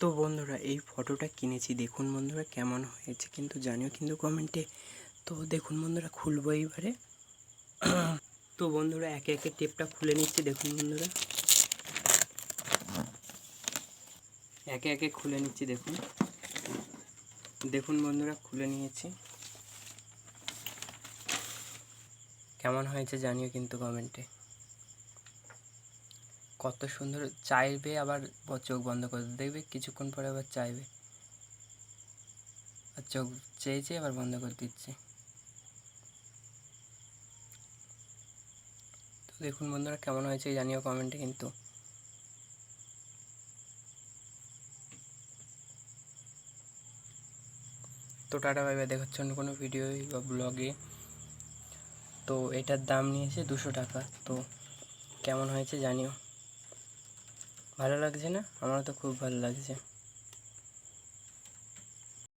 তো বন্ধুরা এই ফটোটা কিনেছি, দেখুন বন্ধুরা কেমন হয়েছে কিন্তু জানিও কিন্তু কমেন্টে। তো দেখুন বন্ধুরা খুলবো এইবারে। তো বন্ধুরা একে একে টেপটা খুলে নিচ্ছি, দেখুন বন্ধুরা একে একে খুলে নিচ্ছি। দেখুন দেখুন বন্ধুরা খুলে নিয়েছি, কেমন হয়েছে জানিও কিন্তু কমেন্টে। কত সুন্দর, চাইবে আবার চোখ বন্ধ করে দেখবে, কিছুক্ষণ পরে আবার চাইবে আর চোখ চেয়েছে আবার বন্ধ করে দিচ্ছে। তো দেখুন বন্ধুরা কেমন হয়েছে জানিও কমেন্টে কিন্তু। তো টাটা বাই বাই, দেখাচ্ছে অন্য কোনো ভিডিও বা ব্লগে। তো এটার দাম নিয়েছে 200 টাকা। তো কেমন হয়েছে জানিও। ভালো লাগছে না? আমারও তো খুব ভালো লাগছে।